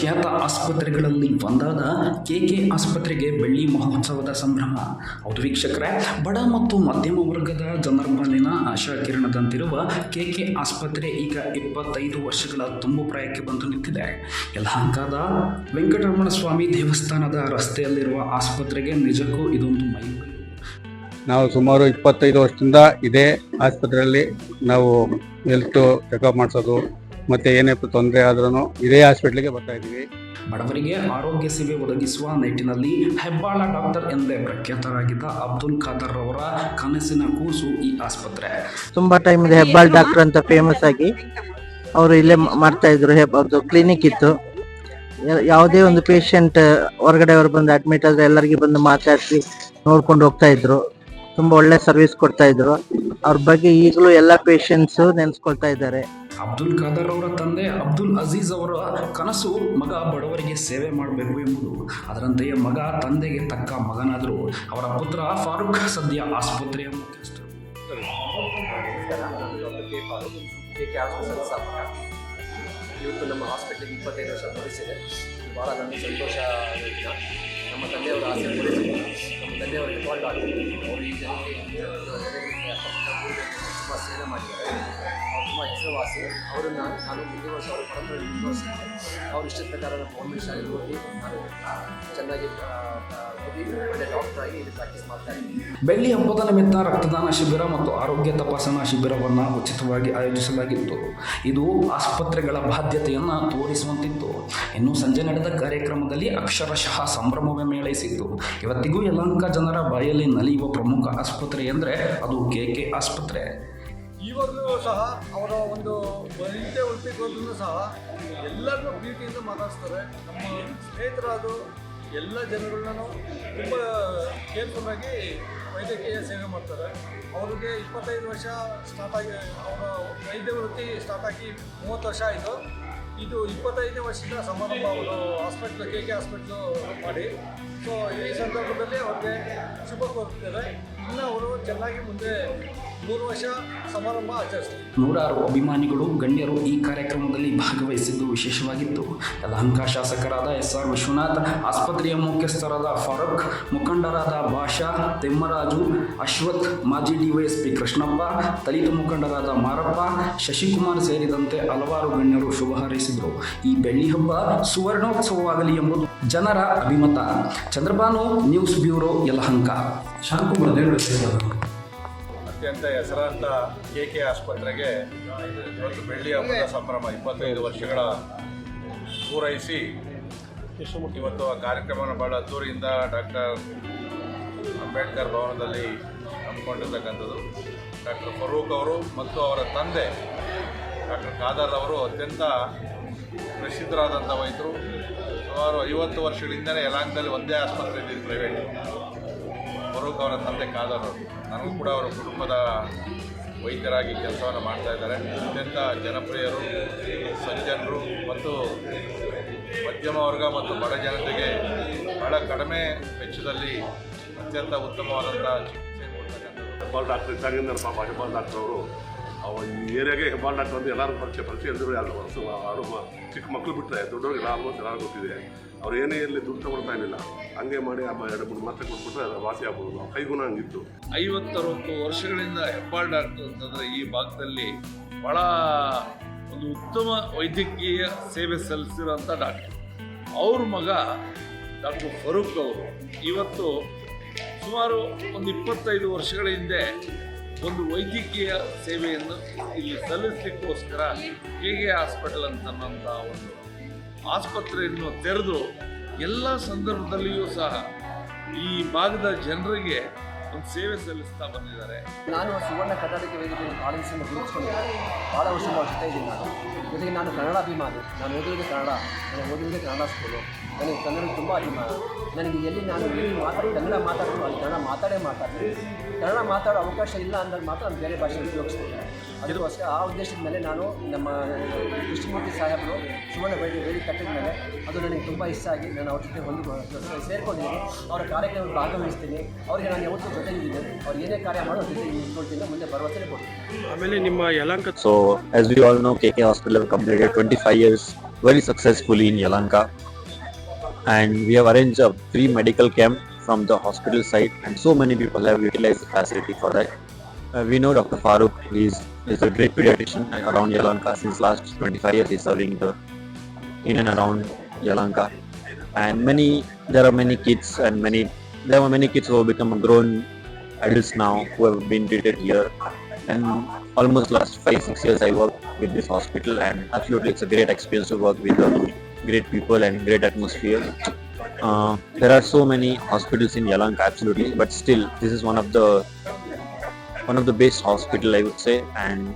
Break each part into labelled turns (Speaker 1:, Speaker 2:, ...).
Speaker 1: ಪ್ರಖ್ಯಾತ ಆಸ್ಪತ್ರೆಗಳಲ್ಲಿ ಒಂದಾದ ಕೆಕೆ ಆಸ್ಪತ್ರೆಗೆ ಬೆಳ್ಳಿ ಮಹೋತ್ಸವದ ಸಂಭ್ರಮ. ಹೌದು ವೀಕ್ಷಕರೇ, ಬಡ ಮತ್ತು ಮಧ್ಯಮ ವರ್ಗದ ಜನರ ಪಾಲಿನ ಆಶಾ ಕಿರಣದಂತಿರುವ ಕೆಕೆ ಆಸ್ಪತ್ರೆ ಈಗ 25 ವರ್ಷಗಳ ತುಂಬು ಪ್ರಾಯಕ್ಕೆ ಬಂದು ನಿಂತಿದೆ. ಯಲಹಂಕದ ವೆಂಕಟರಮಣ ಸ್ವಾಮಿ ದೇವಸ್ಥಾನದ ರಸ್ತೆಯಲ್ಲಿರುವ ಆಸ್ಪತ್ರೆಗೆ ನಿಜಕ್ಕೂ ಇದೊಂದು ಮೈಲುಗಲ್ಲು.
Speaker 2: ನಾವು ಸುಮಾರು 25 ವರ್ಷದಿಂದ ಇದೇ ಆಸ್ಪತ್ರೆಯಲ್ಲಿ ನಾವು ಹೆಲ್ತ್ ಚೆಕಪ್ ಮಾಡಿಸೋದು ಮತ್ತು ಏನೇ ತೊಂದರೆ ಆದ್ರೂ ಇದೇ ಹಾಸ್ಪಿಟ್ಲಿಗೆ ಬರ್ತಾ ಇದ್ದೀವಿ.
Speaker 1: ಬಡವರಿಗೆ ಆರೋಗ್ಯ ಸೇವೆ ಒದಗಿಸುವ ನಿಟ್ಟಿನಲ್ಲಿ ಹೆಬ್ಬಾಳ ಡಾಕ್ಟರ್ ಎಂದೇ ಪ್ರಖ್ಯಾತರಾಗಿದ್ದ ಅಬ್ದುಲ್ ಖಾದರ್ ಅವರ ಕನಸಿನ ಕೂಸು ಈ ಆಸ್ಪತ್ರೆ.
Speaker 3: ತುಂಬ ಟೈಮಿಂದ ಹೆಬ್ಬಾಳ ಡಾಕ್ಟರ್ ಅಂತ ಫೇಮಸ್ ಆಗಿ ಅವರು ಇಲ್ಲೇ ಮಾಡ್ತಾ ಇದ್ರು. ಅವ್ರದ್ದು ಕ್ಲಿನಿಕ್ ಇತ್ತು. ಯಾವುದೇ ಒಂದು ಪೇಷಂಟ್ ಹೊರಗಡೆ ಅವರು ಬಂದು ಅಡ್ಮಿಟ್ ಆದರೆ ಎಲ್ಲರಿಗೆ ಬಂದು ಮಾತಾಡಿಸಿ ನೋಡ್ಕೊಂಡು ಹೋಗ್ತಾ ಇದ್ರು. ತುಂಬ ಒಳ್ಳೆ ಸರ್ವಿಸ್ ಕೊಡ್ತಾ ಇದ್ರು. ಅವ್ರ ಬಗ್ಗೆ ಈಗಲೂ ಎಲ್ಲ ಪೇಷಂಟ್ಸು ನೆನೆಸ್ಕೊಳ್ತಾ ಇದ್ದಾರೆ.
Speaker 1: ಅಬ್ದುಲ್ ಖಾದರ್ ಅವರ ತಂದೆ ಅಬ್ದುಲ್ ಅಜೀಜ್ ಅವರ ಕನಸು ಮಗ ಬಡವರಿಗೆ ಸೇವೆ ಮಾಡಬೇಕು ಎಂಬುದು. ಅದರಂತೆಯೇ ಮಗ ತಂದೆಗೆ ತಕ್ಕ ಮಗನಾದರೂ. ಅವರ ಪುತ್ರ ಫಾರೂಕ್ ಸದ್ಯ ಆಸ್ಪತ್ರೆಯ ಮುಖ್ಯಸ್ಥರು.
Speaker 4: ಇವತ್ತು ನಮ್ಮ ಹಾಸ್ಪಿಟ್ಲಿಗೆ 25 ವರ್ಷ ಮುಗಿಸಿದೆ. ಭಾಳ ನನಗೆ ಸಂತೋಷ. ನಮ್ಮ ತಂದೆಯವರ ಆಸೆ ಪಡಿಸಿದೆ. ನಮ್ಮ ತಂದೆಯವರ ಹೆಬ್ಬಾಳ್ ಡಾಕ್ಟರ್ ಅವರು ಈ ಜನರಿಗೆ ತುಂಬ ಸೇವೆ ಮಾಡಿದ್ದಾರೆ. ಅವರು ತುಂಬ ಹೆಸರುವಾಸಿ. ಅವರನ್ನು ನಾನು ಮುಂದಿನ ವರ್ಷ ಅವರು ಪರಂಪರೆ ಮುಂದುವರಿಸಿದ್ದೆ. ಅವ್ರು ಇಷ್ಟದ ಪ್ರಕಾರ ಗೌರ್ಮೆಂಟ್ ಶಾಲೆಗೆ ಹೋಗಿ ನಾನು ಚೆನ್ನಾಗಿ ಓದಿ ಒಳ್ಳೆ ಡಾಕ್ಟರ್ ಆಗಿ ಇಲ್ಲಿ ಪ್ರಾಕ್ಟೀಸ್ ಮಾಡ್ತಾ ಇದ್ದೀನಿ.
Speaker 1: ಬೆಳ್ಳಿ ಹಬ್ಬದ ನಿಮಿತ್ತ ರಕ್ತದಾನ ಶಿಬಿರ ಮತ್ತು ಆರೋಗ್ಯ ತಪಾಸಣಾ ಶಿಬಿರವನ್ನು ಉಚಿತವಾಗಿ ಆಯೋಜಿಸಲಾಗಿತ್ತು. ಇದು ಆಸ್ಪತ್ರೆಗಳ ಬಾಧ್ಯತೆಯನ್ನು ತೋರಿಸುವಂತಿತ್ತು. ಇನ್ನು ಸಂಜೆ ನಡೆದ ಕಾರ್ಯಕ್ರಮದಲ್ಲಿ ಅಕ್ಷರಶಃ ಸಂಭ್ರಮವೇ ಮೇಳೈಸಿತ್ತು. ಇವತ್ತಿಗೂ ಯಲಹಂಕ ಜನರ ಬಾಯಲ್ಲಿ ನಲಿಯುವ ಪ್ರಮುಖ ಆಸ್ಪತ್ರೆ ಎಂದರೆ ಅದು ಕೆಕೆ ಆಸ್ಪತ್ರೆ.
Speaker 5: ಇವಾಗಲೂ ಸಹ ಅವರ ಒಂದು ವೈದ್ಯ ವೃತ್ತಿಗೋದ್ರೂ ಸಹ ಎಲ್ಲರನ್ನೂ ಪ್ರೀತಿಯಿಂದ ಮಾತಾಡಿಸ್ತಾರೆ. ನಮ್ಮ ಸ್ನೇಹಿತರಾದ ಎಲ್ಲ ಜನಗಳನ್ನೂ ತುಂಬ ಕೇರ್ಫುಲ್ಲಾಗಿ ವೈದ್ಯಕೀಯ ಸೇವೆ ಮಾಡ್ತಾರೆ. ಅವ್ರಿಗೆ 25 ವರ್ಷ ಸ್ಟಾರ್ಟ್ ಆಗಿ ಅವರ ವೈದ್ಯ ವೃತ್ತಿ ಸ್ಟಾರ್ಟ್ ಆಗಿ 30 ವರ್ಷ ಆಯಿತು. ಇದು 25ನೇ ವರ್ಷದ ಸಮಾರಂಭ ಅವರು ಹಾಸ್ಪಿಟ್ಲು ಕೆಕೆ ಹಾಸ್ಪಿಟ್ಲು ಮಾಡಿ. ಸೊ ಈ ಸಂದರ್ಭದಲ್ಲಿ ಅವ್ರಿಗೆ ಶುಭ ಕೋರುತ್ತೇವೆ. ಇನ್ನು ಅವರು ಚೆನ್ನಾಗಿ ಮುಂದೆ 3 ವರ್ಷ ಸಮಾರಂಭ ಆಚರಿಸ್ತಾರೆ.
Speaker 1: ನೂರಾರು ಅಭಿಮಾನಿಗಳು ಗಣ್ಯರು ಈ ಕಾರ್ಯಕ್ರಮದಲ್ಲಿ ಭಾಗವಹಿಸಿದ್ದು ವಿಶೇಷವಾಗಿತ್ತು. ಯಲಹಂಕ ಶಾಸಕರಾದ SR ವಿಶ್ವನಾಥ್, ಆಸ್ಪತ್ರೆಯ ಮುಖ್ಯಸ್ಥರಾದ ಫಾರೂಕ್, ಮುಖಂಡರಾದ ಭಾಷಾ, ತೆಮ್ಮರಾಜು, ಅಶ್ವಥ್, ಮಾಜಿ DYSP ಕೃಷ್ಣಪ್ಪ, ದಲಿತ ಮುಖಂಡರಾದ ಮಾರಪ್ಪ, ಶಶಿಕುಮಾರ್ ಸೇರಿದಂತೆ ಹಲವಾರು ಗಣ್ಯರು ಶುಭ ಹಾರೈಸಿದರು. ಈ ಬೆಳ್ಳಿ ಹಬ್ಬ ಸುವರ್ಣೋತ್ಸವವಾಗಲಿ ಎಂಬುದು ಜನರ ಅಭಿಮತ. ಚಂದ್ರಬಾನು, ನ್ಯೂಸ್ ಬ್ಯೂರೋ, ಯಲಹಂಕ.
Speaker 6: ಅತ್ಯಂತ ಹೆಸರಾಂತ ಕೆಕೆ ಆಸ್ಪತ್ರೆಗೆ ಇವತ್ತು ಬೆಳ್ಳಿ ಹಬ್ಬದ ಸಂಭ್ರಮ 25 ವರ್ಷಗಳ ಪೂರೈಸಿ ಇವತ್ತು ಆ ಕಾರ್ಯಕ್ರಮವನ್ನು ಭಾಳ ಅದ್ದೂರಿಯಿಂದ ಡಾಕ್ಟರ್ ಅಂಬೇಡ್ಕರ್ ಭವನದಲ್ಲಿ ಹಮ್ಮಿಕೊಂಡಿರ್ತಕ್ಕಂಥದ್ದು. ಡಾಕ್ಟರ್ ಫರೂಕ್ ಅವರು ಮತ್ತು ಅವರ ತಂದೆ ಡಾಕ್ಟರ್ ಖಾದರ್ ಅವರು ಅತ್ಯಂತ ಪ್ರಸಿದ್ಧರಾದಂಥ ವೈದ್ಯರು. ಸುಮಾರು 50 ವರ್ಷಗಳಿಂದಲೇ ಯಲಹಂಕದಲ್ಲಿ ಒಂದೇ ಆಸ್ಪತ್ರೆ ಇದ್ದಿದ್ದು ಪ್ರೈವೇಟ್. ಫರೂಕ್ ಅವರ ತಂದೆ ಖಾದರ್ ಅವರು, ನನಗೂ ಕೂಡ ಅವರ ಕುಟುಂಬದ ವೈದ್ಯರಾಗಿ ಕೆಲಸವನ್ನು ಮಾಡ್ತಾ ಇದ್ದಾರೆ. ಅತ್ಯಂತ ಜನಪ್ರಿಯರು, ಸಜ್ಜನರು ಮತ್ತು ಮಧ್ಯಮ ವರ್ಗ ಮತ್ತು ಬಡ ಜನತೆಗೆ ಬಹಳ ಕಡಿಮೆ ವೆಚ್ಚದಲ್ಲಿ ಅತ್ಯಂತ ಉತ್ತಮವಾದಂಥ ಚಿಕಿತ್ಸೆ ಕೊಡ್ತಕ್ಕಂಥದ್ದು.
Speaker 7: ಹೆಬ್ಬಾಳ್ ಡಾಕ್ಟರ್ ಇದ್ದಾಗಿಂದ ಪಾಪ ಹೆಬ್ಬಾಳ್ ಡಾಕ್ಟರ್ ಅವರು ಈ ಏರಿಯಾಗೆ ಹೆಬ್ಬಾಳ್ ಡಾಕ್ಟರ್ ಅಂತ ಎಲ್ಲರೂ ಪರಿಚಯ ಎಲ್ಲರೂ ಯಾರು ಚಿಕ್ಕ ಮಕ್ಕಳು ಬಿಟ್ಟರೆ ದೊಡ್ಡವ್ರಿಗೆ ಎಲ್ಲರೂ ಗೊತ್ತಿದೆ. ಅವ್ರು ಏನೇ ಇರಲಿ ದುಡ್ಡು ತಗೊಳ್ತಾ ಇರಲಿಲ್ಲ. ಹಂಗೆ ಮಾಡಿ 2-3 ಮಾತ್ರೆ ಕೊಟ್ಬಿಟ್ರೆ ವಾಸಿ ಆಗ್ಬೋದು. ಕೈಗುಣ ಹಂಗಿತ್ತು.
Speaker 6: 50-60 ವರ್ಷಗಳಿಂದ ಹೆಬ್ಬಾಳ್ ಡಾಕ್ಟರ್ ಅಂತಂದರೆ ಈ ಭಾಗದಲ್ಲಿ ಭಾಳ ಒಂದು ಉತ್ತಮ ವೈದ್ಯಕೀಯ ಸೇವೆ ಸಲ್ಲಿಸಿರೋಂಥ ಡಾಕ್ಟರ್. ಅವ್ರ ಮಗ ಡಾಕ್ಟರ್ ಫರೂಕ್ ಅವರು ಇವತ್ತು ಸುಮಾರು ಒಂದು 25 ವರ್ಷಗಳ ಹಿಂದೆ ಒಂದು ವೈದ್ಯಕೀಯ ಸೇವೆಯನ್ನು ಇಲ್ಲಿ ಸಲ್ಲಿಸಲಿಕ್ಕೋಸ್ಕರ ಕೆಕೆ ಹಾಸ್ಪಿಟಲ್ ಅಂತನ್ನೋಂಥ ಒಂದು ಆಸ್ಪತ್ರೆಯನ್ನು ತೆರೆದು ಎಲ್ಲ ಸಂದರ್ಭದಲ್ಲಿಯೂ ಸಹ ಈ ಭಾಗದ ಜನರಿಗೆ ಒಂದು ಸೇವೆ ಸಲ್ಲಿಸ್ತಾ ಬಂದಿದ್ದಾರೆ.
Speaker 4: ನಾನು ಸುವರ್ಣ ಕರ್ನಾಟಕ ವೇದಿಕೆ ಕಾಲೇಜಿಂದ ಗುರುತಿಸ್ಕೊಂಡಿದ್ದೆ. ಭಾಳ ವರ್ಷ ಜೊತೆ ಇದ್ದೀನಿ ನಾನು. ಜೊತೆಗೆ ನಾನು ಕನ್ನಡ ಅಭಿಮಾನಿ. ನಾನು ಓದಿರೋದೇ ಕನ್ನಡ, ನಾನು ಓದಿರೋದೇ ಕನ್ನಡ ಸ್ಕೂಲು. ನನಗೆ ಕನ್ನಡ ತುಂಬ ಅಭಿಮಾನ. ನನಗೆ ಎಲ್ಲಿ ಕನ್ನಡ ಮಾತಾಡೋದು ಅಲ್ಲಿ ಕನ್ನಡ ಮಾತಾಡ್ತೀನಿ. ಕನ್ನಡ ಮಾತಾಡೋ ಅವಕಾಶ ಇಲ್ಲ ಅಂದಾಗ ಮಾತ್ರ ನಾನು ಬೇರೆ ಭಾಷೆ ಉಪಯೋಗಿಸ್ತೀನಿ. ಅದಕ್ಕೋಸ್ಕರ ಆ ಉದ್ದೇಶದ ಮೇಲೆ ನಾನು ನಮ್ಮ ಕೃಷ್ಣಮೂರ್ತಿ ಸಾಹೇಬರು ಸುವರ್ಣ ವೇದಿಕೆ ಕಟ್ಟಿದ ಮೇಲೆ ಅದು ನನಗೆ ತುಂಬ ಇಷ್ಟ ಆಗಿ ನಾನು ಅವ್ರ ಜೊತೆ ಸೇರ್ಕೊಂಡಿದ್ದೀನಿ. ಅವರ ಕಾರ್ಯಕ್ರಮದಲ್ಲಿ ಭಾಗವಹಿಸ್ತೀನಿ. ಅವರಿಗೆ ನಾನು ಯಾವತ್ತೂ ಜೊತೆಗಿದ್ದೀನಿ. ಅವ್ರು ಏನೇ ಕಾರ್ಯ ಮಾಡೋ ಜೊತೆ ನಿಂತ್ಕೊಳ್ತೀನಿ. ಮುಂದೆ ಭರವಸೆ ಕೊಡ್ತೀನಿ.
Speaker 5: ಆಮೇಲೆ ನಿಮ್ಮ Yelahanka.
Speaker 8: So as we all know, KK Hospital have completed 25 years very successfully in Yelahanka, and we have arranged a free medical camp from the hospital side, and so many people have utilized the facility for that. We know Dr. Farooq is a great pediatrician around Yelahanka. Since last 25 years, he's serving in and around Yelahanka, and there are many kids who have become grown adults now who have been treated here. And almost last 5-6 years I work with this hospital, and absolutely it's a great experience to work with great people and great atmosphere. There are so many hospitals in Yelahanka, absolutely, but still this is one of the best hospital, I would say, and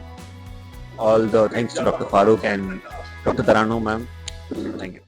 Speaker 8: all the thanks to Dr. Farooq and Dr. Tarano ma'am. Thank you.